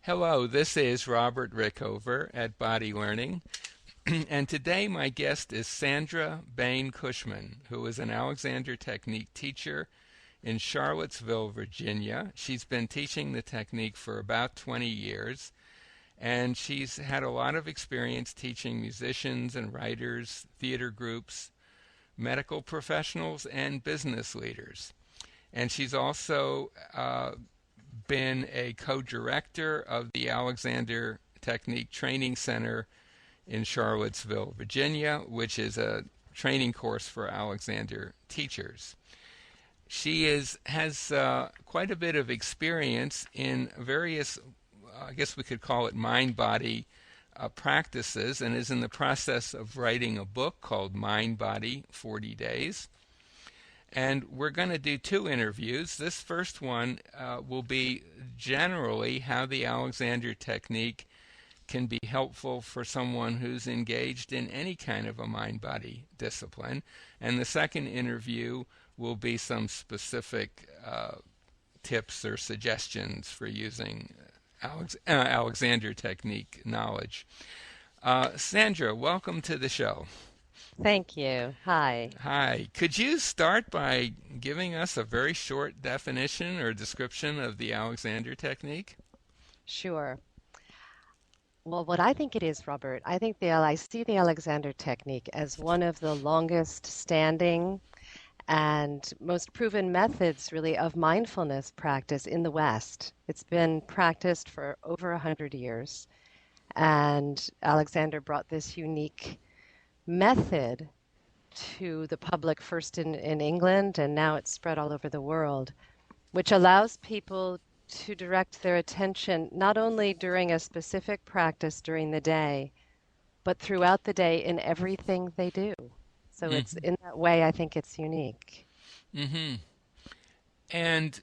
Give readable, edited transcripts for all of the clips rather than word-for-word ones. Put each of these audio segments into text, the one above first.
Hello, this is Robert Rickover at Body Learning, and today my guest is Sandra Bain Cushman, who is an Alexander Technique teacher in Charlottesville, Virginia. She's been teaching the technique for about 20 years, and she's had a lot of experience teaching musicians and writers, theater groups, medical professionals, and business leaders. And she's also been a co-director of the Alexander Technique Training Center in Charlottesville, Virginia, which is a training course for Alexander teachers. She has quite a bit of experience in various, I guess we could call it mind-body practices, and is in the process of writing a book called Mind Body 40 Days. And we're going to do two interviews. This first one will be generally how the Alexander technique can be helpful for someone who's engaged in any kind of a mind-body discipline. And the second interview will be some specific tips or suggestions for using Alexander technique knowledge. Sandra, welcome to the show. Thank you. Hi. Hi. Could you start by giving us a very short definition or description of the Alexander technique? Sure. Well, what I think it is, Robert, I see the Alexander technique as one of the longest standing and most proven methods, really, of mindfulness practice in the West. It's been practiced for over 100 years, and Alexander brought this unique method to the public first in England, and now it's spread all over the world, which allows people to direct their attention not only during a specific practice during the day, but throughout the day in everything they do. So it's Mm-hmm. in that way, I think it's unique. Mm-hmm. And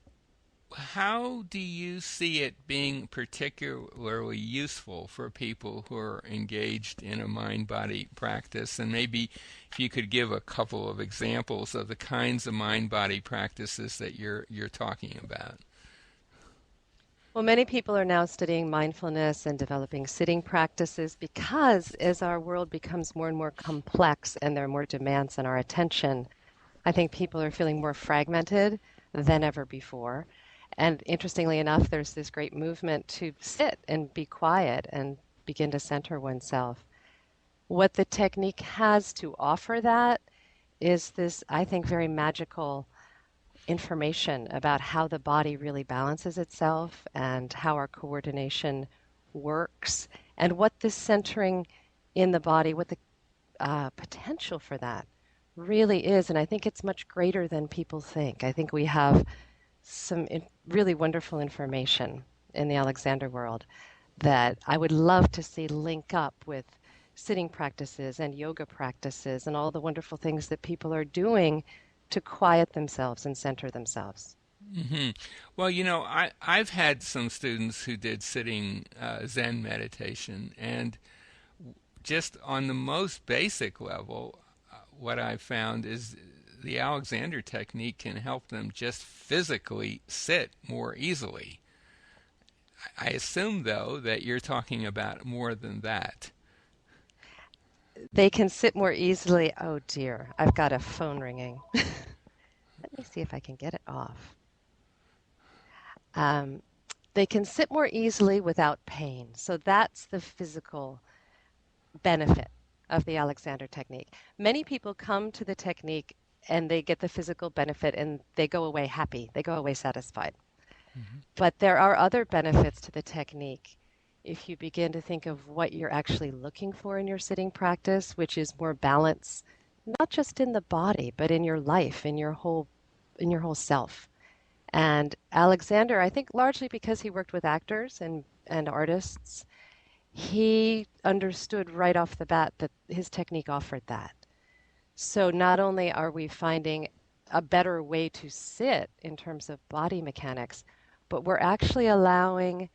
how do you see it being particularly useful for people who are engaged in a mind-body practice? And maybe if you could give a couple of examples of the kinds of mind-body practices that you're talking about. Well, many people are now studying mindfulness and developing sitting practices because as our world becomes more and more complex and there are more demands on our attention, I think people are feeling more fragmented than ever before. And interestingly enough, there's this great movement to sit and be quiet and begin to center oneself. What the technique has to offer that is this, I think, very magical information about how the body really balances itself and how our coordination works and what this centering in the body, what the potential for that really is. And I think it's much greater than people think. I think we have some really wonderful information in the Alexander world that I would love to see link up with sitting practices and yoga practices and all the wonderful things that people are doing to quiet themselves and center themselves. Hmm. Well, I've had some students who did sitting Zen meditation, and just on the most basic level, what I've found is the Alexander technique can help them just physically sit more easily. I assume, though, that you're talking about more than that. They can sit more easily. Oh dear, I've got a phone ringing. Let me see if I can get it off. Um, they can sit more easily without pain. So that's the physical benefit of the Alexander technique. Many people come to the technique and they get the physical benefit and they go away happy, they go away satisfied. Hmm. But there are other benefits to the technique if you begin to think of what you're actually looking for in your sitting practice, which is more balance, not just in the body, but in your life, in your whole self. And Alexander, I think largely because he worked with actors and artists, he understood right off the bat that his technique offered that. So not only are we finding a better way to sit in terms of body mechanics, but we're actually allowing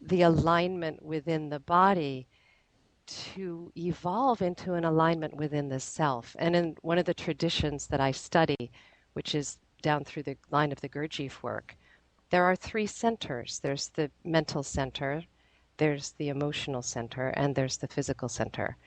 the alignment within the body to evolve into an alignment within the self. And in one of the traditions that I study, which is down through the line of the Gurdjieff work, there are three centers. There's the mental center, there's the emotional center, and there's the physical center.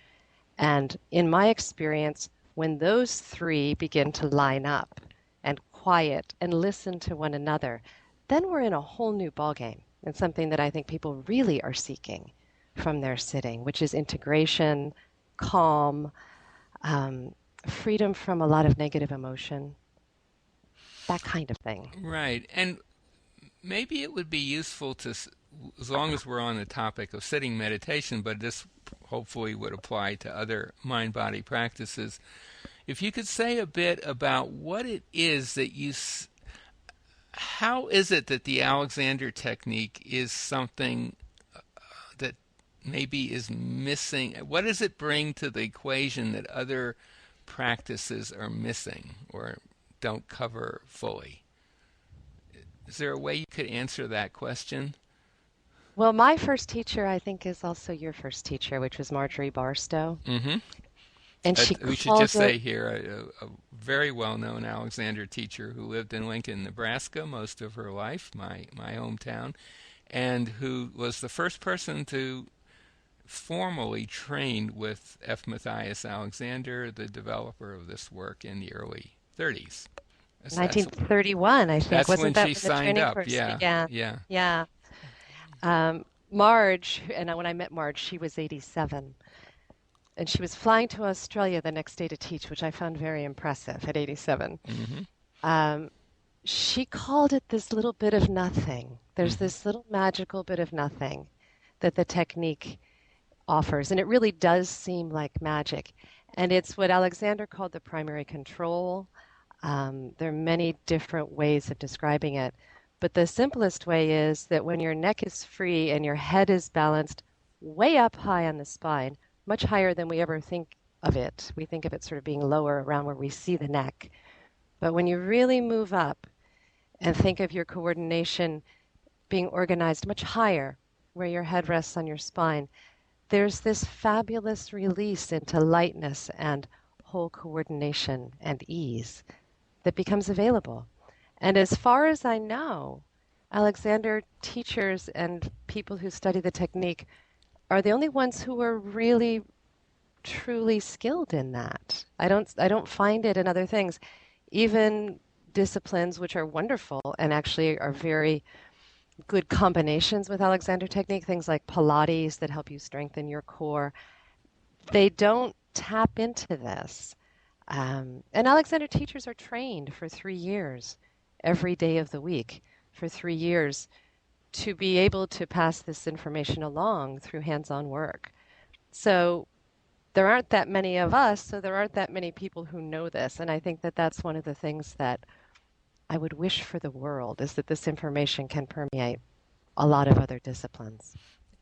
And in my experience, when those three begin to line up and quiet and listen to one another, then we're in a whole new ballgame and something that I think people really are seeking from their sitting, which is integration, calm, um, freedom from a lot of negative emotion, that kind of thing. Right. And maybe it would be useful to, as long as we're on the topic of sitting meditation, but this hopefully would apply to other mind body practices, if you could say a bit about what it is that how is it that the Alexander technique is something that maybe is missing? What does it bring to the equation that other practices are missing or don't cover fully? Is there a way you could answer that question? Well, my first teacher, I think, is also your first teacher, which was Marjorie Barstow. Hmm. And she We should just called it, say here a very well-known Alexander teacher who lived in Lincoln, Nebraska most of her life, my hometown, and who was the first person to formally train with F. Matthias Alexander, the developer of this work in the early 30s. That's 1931, I think. that's when Wasn't that she when the signed training up. first Yeah, began? yeah. Yeah. Marge, and when I met Marge, she was 87. And she was flying to Australia the next day to teach, which I found very impressive at 87. Hmm. Um, she called it this little bit of nothing. There's Hmm. this little magical bit of nothing that the technique offers. And it really does seem like magic. And it's what Alexander called the primary control. There are many different ways of describing it. But the simplest way is that when your neck is free and your head is balanced way up high on the spine, much higher than we ever think of it. We think of it sort of being lower around where we see the neck. But when you really move up and think of your coordination being organized much higher, where your head rests on your spine, there's this fabulous release into lightness and whole coordination and ease that becomes available. And as far as I know, Alexander teachers and people who study the technique are the only ones who are really truly skilled in that. I don't find it in other things. Even disciplines which are wonderful and actually are very good combinations with Alexander technique, things like Pilates that help you strengthen your core, they don't tap into this. And Alexander teachers are trained for 3 years, every day of the week, for 3 years, to be able to pass this information along through hands-on work. So there aren't that many of us, so there aren't that many people who know this. And I think that that's one of the things that I would wish for the world is that this information can permeate a lot of other disciplines.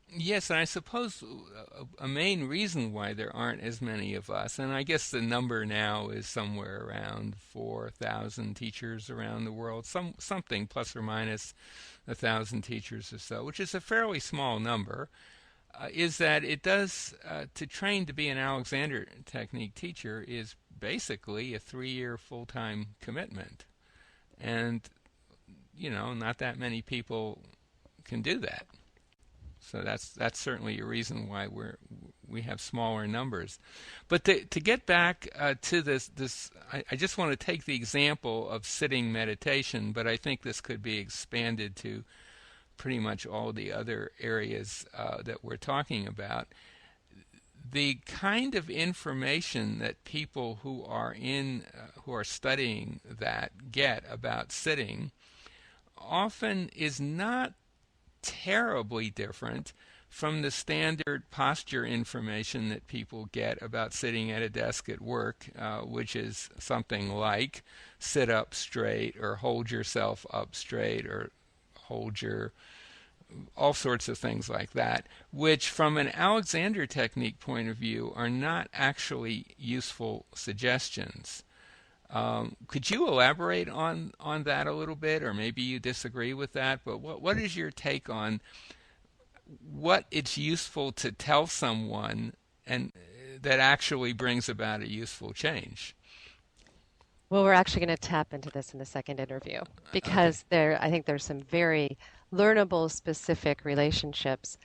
Yes, and I suppose a main reason why there aren't as many of us, and I guess the number now is somewhere around 4,000 teachers around the world, something plus or minus 1,000 teachers or so, which is a fairly small number, is that it does to train to be an Alexander Technique teacher is basically a 3-year full-time commitment, and not that many people can do that. So that's certainly a reason why we have smaller numbers. But to get back to this I just want to take the example of sitting meditation, but I think this could be expanded to pretty much all the other areas that we're talking about. The kind of information that people who are studying that get about sitting often is not terribly different from the standard posture information that people get about sitting at a desk at work, which is something like sit up straight or hold yourself up straight or hold your all sorts of things like that, which from an Alexander technique point of view are not actually useful suggestions. Could you elaborate on that a little bit, or maybe you disagree with that? But what is your take on what it's useful to tell someone and that actually brings about a useful change? Well, we're actually going to tap into this in the second interview Okay. because I think there's some very learnable specific relationships.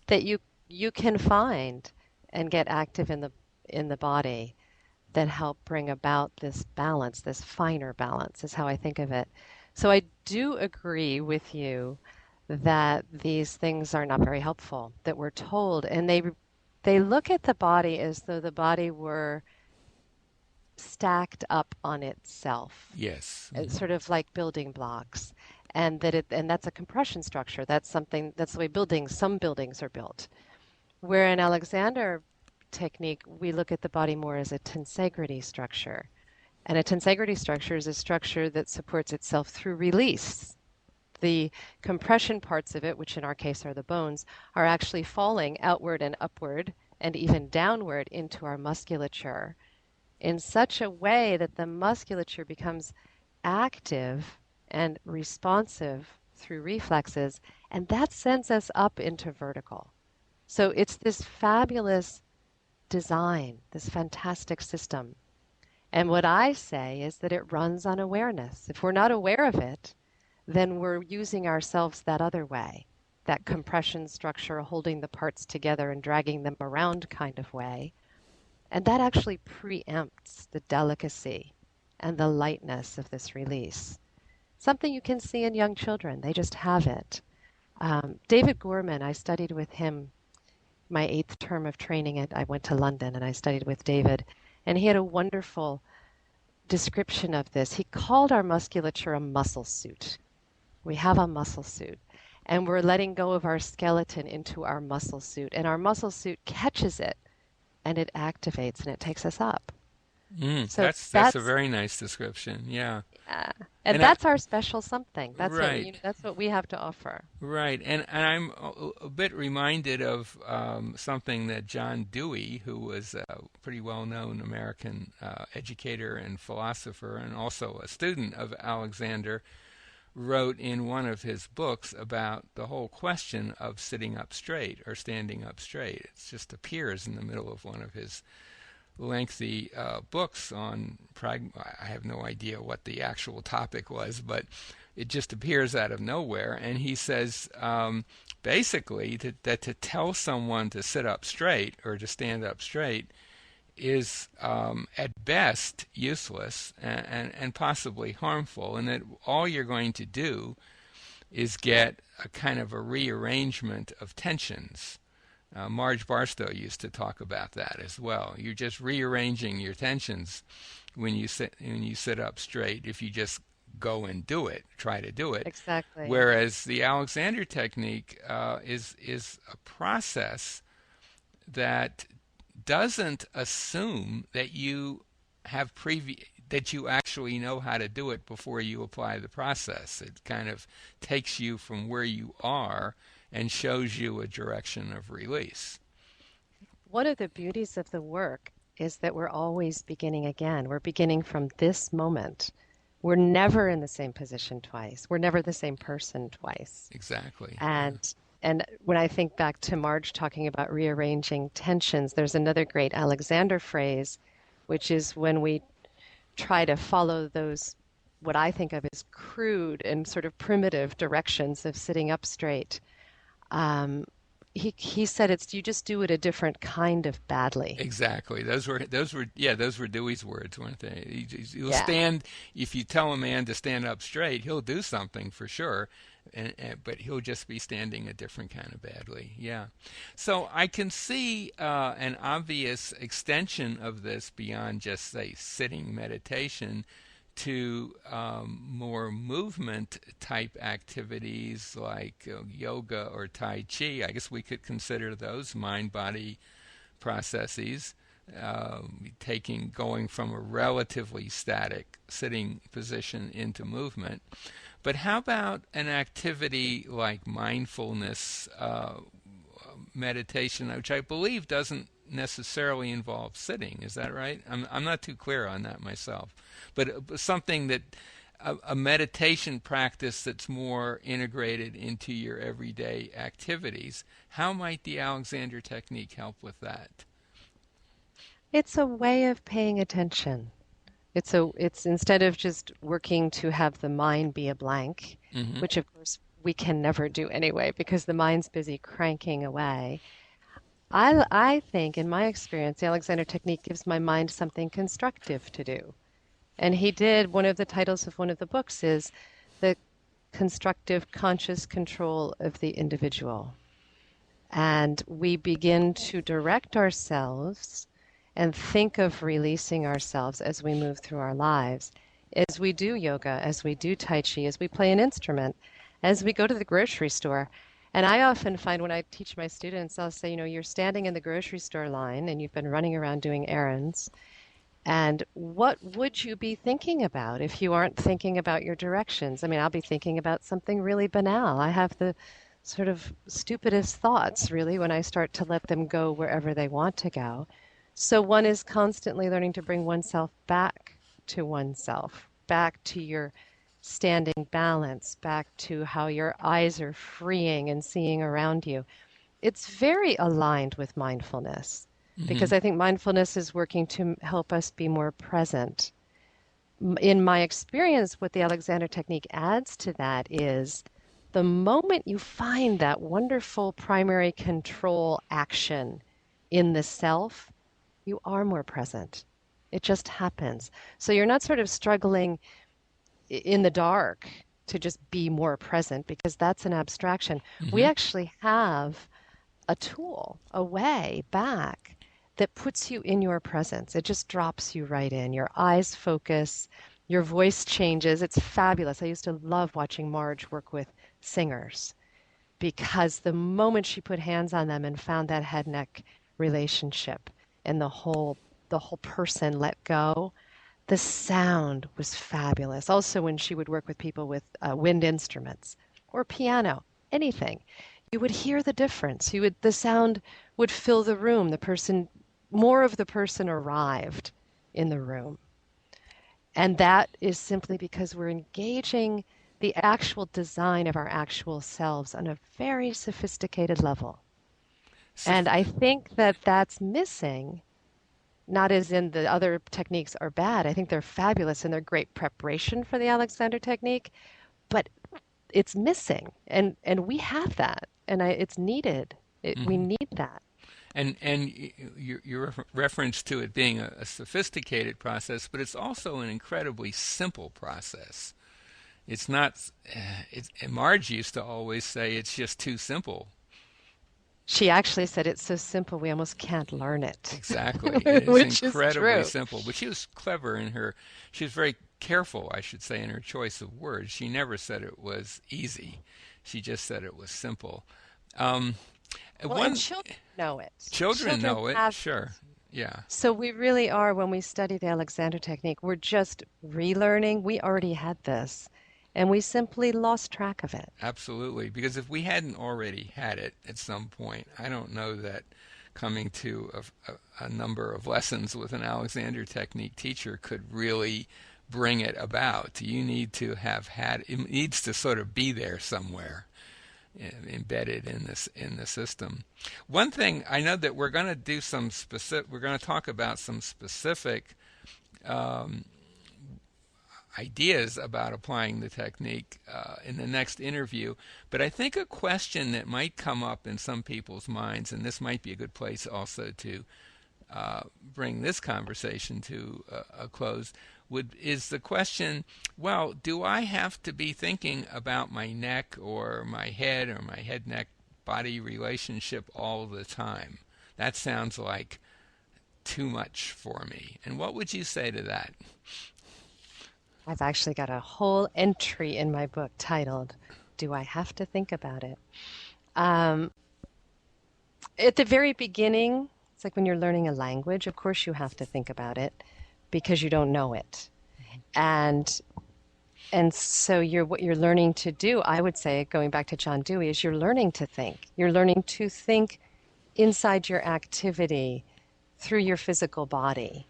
that you can find and get active in the body that help bring about this balance, this finer balance is how I think of it. So I do agree with you that these things are not very helpful, that we're told, and they look at the body as though the body were stacked up on itself. Yes. It's Hmm. sort of like building blocks. And that's a compression structure. That's the way some buildings are built. Where in Alexander technique, we look at the body more as a tensegrity structure. And a tensegrity structure is a structure that supports itself through release. The compression parts of it, which in our case are the bones, are actually falling outward and upward and even downward into our musculature in such a way that the musculature becomes active and responsive through reflexes, and that sends us up into vertical. So it's this fabulous design, this fantastic system. And what I say is that it runs on awareness. If we're not aware of it, then we're using ourselves that other way, that compression structure, holding the parts together and dragging them around kind of way. And that actually preempts the delicacy and the lightness of this release. Something you can see in young children, they just have it. David Gorman, I studied with him my 8th term of training. I went to London and I studied with David, and he had a wonderful description of this. He called our musculature a muscle suit. We have a muscle suit, and we're letting go of our skeleton into our muscle suit, and our muscle suit catches it and it activates and it takes us up. So That's a very nice description. Yeah. and And I, that's our special something. right. That's what we have to offer. Right, and I'm a bit reminded of something that John Dewey, who was a pretty well-known American educator and philosopher, and also a student of Alexander, wrote in one of his books about the whole question of sitting up straight or standing up straight. It just appears in the middle of one of his lengthy books on I have no idea what the actual topic was, but it just appears out of nowhere. And he says basically that to tell someone to sit up straight or to stand up straight is at best useless and possibly harmful, and that all you're going to do is get a kind of a rearrangement of tensions. Marge Barstow used to talk about that as well. You're just rearranging your tensions when you sit up straight. If you just go and do it, try to do it. Exactly. Whereas the Alexander technique is a process that doesn't assume that you have that you actually know how to do it before you apply the process. It kind of takes you from where you are and shows you a direction of release. One of the beauties of the work is that we're always beginning again. We're beginning from this moment. We're never in the same position twice. We're never the same person twice. Exactly. Yeah. And when I think back to Marge talking about rearranging tensions, there's another great Alexander phrase, which is when we try to follow those, what I think of as crude and sort of primitive directions of sitting up straight. Um, he said it's you just do it a different kind of badly. Exactly. Those were Dewey's words, weren't they? He'll Yeah. stand if you tell a man to stand up straight, he'll do something for sure, but he'll just be standing a different kind of badly. Yeah. So I can see an obvious extension of this beyond just say sitting meditation to more movement type activities like yoga or Tai Chi. I guess we could consider those mind body processes, going from a relatively static sitting position into movement. But how about an activity like mindfulness meditation, which I believe doesn't necessarily involve sitting? Is that right? I'm not too clear on that myself. But something that a meditation practice that's more integrated into your everyday activities. How might the Alexander technique help with that? It's a way of paying attention. It's instead of just working to have the mind be a blank, Hmm. which of course we can never do anyway because the mind's busy cranking away. I think, in my experience, the Alexander Technique gives my mind something constructive to do. And he did, one of the titles of one of the books is The Constructive Conscious Control of the Individual. And we begin to direct ourselves and think of releasing ourselves as we move through our lives, as we do yoga, as we do Tai Chi, as we play an instrument, as we go to the grocery store. And I often find when I teach my students, I'll say, you're standing in the grocery store line and you've been running around doing errands. And what would you be thinking about if you aren't thinking about your directions? I mean, I'll be thinking about something really banal. I have the sort of stupidest thoughts, really, when I start to let them go wherever they want to go. So one is constantly learning to bring oneself back to oneself, back to your standing balance, back to how your eyes are freeing and seeing around you. It's very aligned with mindfulness because I think mindfulness is working to help us be more present. In my experience, what the Alexander Technique adds to that is the moment you find that wonderful primary control action in the self, you are more present. It just happens. So you're not sort of struggling in the dark to just be more present because that's an abstraction. We actually have a tool, a way back that puts you in your presence. It just drops you right in. Your eyes focus, your voice changes. It's fabulous. I used to love watching Marge work with singers because the moment she put hands on them and found that head-neck relationship and the whole person let go, the sound was fabulous. Also, when she would work with people with wind instruments or piano, anything, you would hear the difference. The sound would fill the room. More of the person arrived in the room. And that is simply because we're engaging the actual design of our actual selves on a very sophisticated level. And I think that that's missing, not as in the other techniques are bad. I think they're fabulous and they're great preparation for the Alexander Technique, but it's missing. And we have that, and it's needed. We need that. And your reference to it being a sophisticated process, but it's also an incredibly simple process. It's not. Marge used to always say it's just too simple. She actually said it's so simple we almost can't learn it. Exactly. It is Which incredibly is true. simple. But she was clever she was very careful, I should say, in her choice of words. She never said it was easy. She just said it was simple. Um, And children know it. Children know it, have sure. Yeah, So we really are, when we study the Alexander Technique, we're just relearning. We already had this, and we simply lost track of it. absolutely. Because if we hadn't already had it at some point, I don't know that coming to a number of lessons with an Alexander Technique teacher could really bring it about. You need to have had it needs to sort of be there somewhere, embedded in the system. One thing I know that we're going to do we're going to talk about some specific ideas about applying the technique in the next interview, but I think a question that might come up in some people's minds, and this might be a good place also to bring this conversation to a close, is the question, well, do I have to be thinking about my neck or my head or my head-neck body relationship all the time? That sounds like too much for me. And what would you say to that? I've actually got a whole entry in my book titled, Do I Have to Think About It? Um, at the very beginning, it's like when you're learning a language, of course you have to think about it because you don't know it. And so what you're learning to do, I would say, going back to John Dewey, is you're learning to think. You're learning to think inside your activity through your physical body.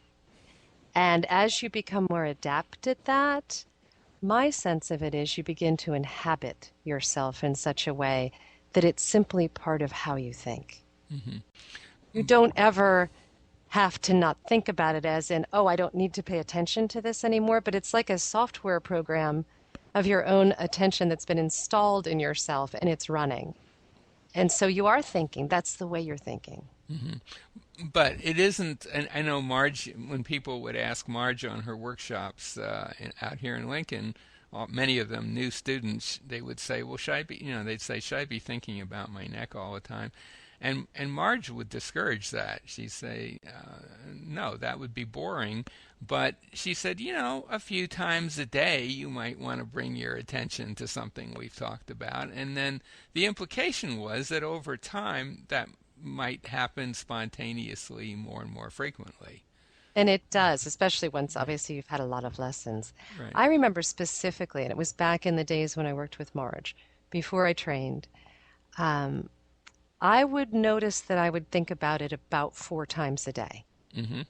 And as you become more adept at that, my sense of it is you begin to inhabit yourself in such a way that it's simply part of how you think. You don't ever have to not think about it as in, oh, I don't need to pay attention to this anymore, but it's like a software program, of your own attention that's been installed in yourself and it's running. And so you are thinking, that's the way you're thinking. But it isn't, and I know Marge, when people would ask Marge on her workshops out here in Lincoln, many of them new students, they would say, well, should I be, they'd say, should I be thinking about my neck all the time? And Marge would discourage that. She'd say, no, that would be boring. But she said, a few times a day you might want to bring your attention to something we've talked about. And then the implication was that over time that might happen spontaneously more and more frequently. And it does, especially once obviously you've had a lot of lessons. Right. I remember specifically, and it was back in the days when I worked with Marge, before I trained, um, I would notice that I would think about it about 4 times a day. Mm-hmm.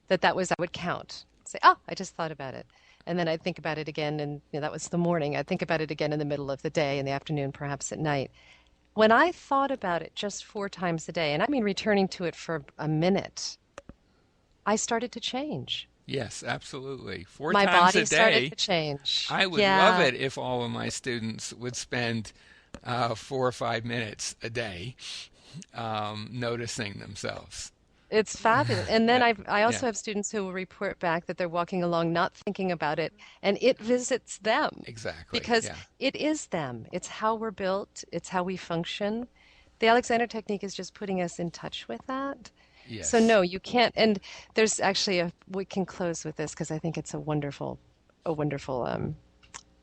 That was, I would count. Say, oh, I just thought about it. And then I'd think about it again, and that was the morning. I'd think about it again in the middle of the day, in the afternoon, perhaps at night. When I thought about it just 4 times a day, and I mean returning to it for a minute, I started to change. Yes, absolutely. Four My times body a started day. to change. I would love Yeah, it if all of my students would spend 4 or 5 minutes a day noticing themselves. it's fabulous. And then That, I yeah, also have students who will report back that they're walking along not thinking about it, and it visits them exactly. because Yeah. it is them. It's how we're built, it's how we function. The Alexander Technique is just putting us in touch with that. So Yes. no, you can't. And there's actually we can close with this because I think it's a wonderful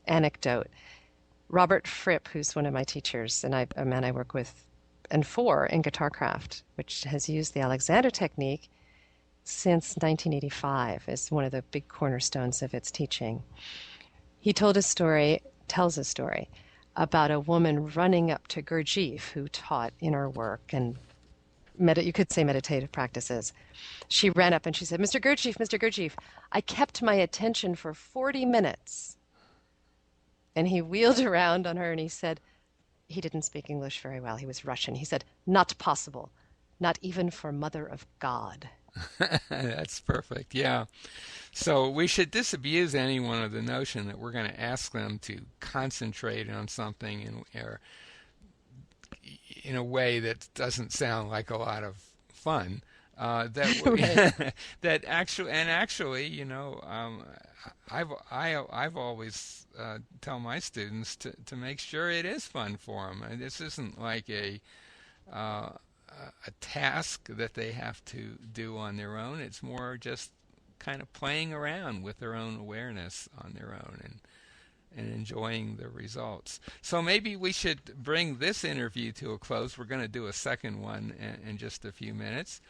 anecdote. Robert Fripp, who's one of my teachers, and a man I work with and for in Guitarcraft, which has used the Alexander Technique since 1985 as one of the big cornerstones of its teaching. He tells a story about a woman running up to Gurdjieff, who taught inner work and you could say meditative practices. She ran up and she said, Mr. Gurdjieff, I kept my attention for 40 minutes. And he wheeled around on her and he said, he didn't speak English very well. He was Russian. He said, not possible, not even for Mother of God. That's perfect. Yeah. So we should disabuse anyone of the notion that we're going to ask them to concentrate on something in a way that doesn't sound like a lot of fun. Right. That actually, I've always tell my students to make sure it is fun for them. And this isn't like uh, a task that they have to do on their own. It's more just kind of playing around with their own awareness on their own and enjoying the results. So maybe we should bring this interview to a close. We're going to do a second one in just a few minutes.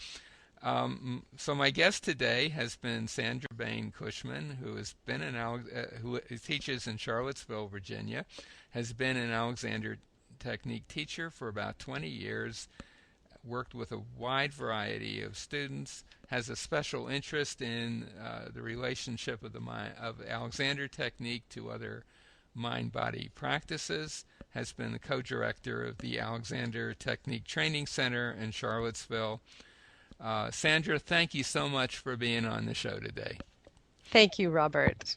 So my guest today has been Sandra Bain Cushman, who has been who teaches in Charlottesville, Virginia, has been an Alexander Technique teacher for about 20 years, worked with a wide variety of students, has a special interest in the relationship of of Alexander Technique to other mind-body practices, has been the co-director of the Alexander Technique Training Center in Charlottesville. Sandra, thank you so much for being on the show today. Thank you, Robert.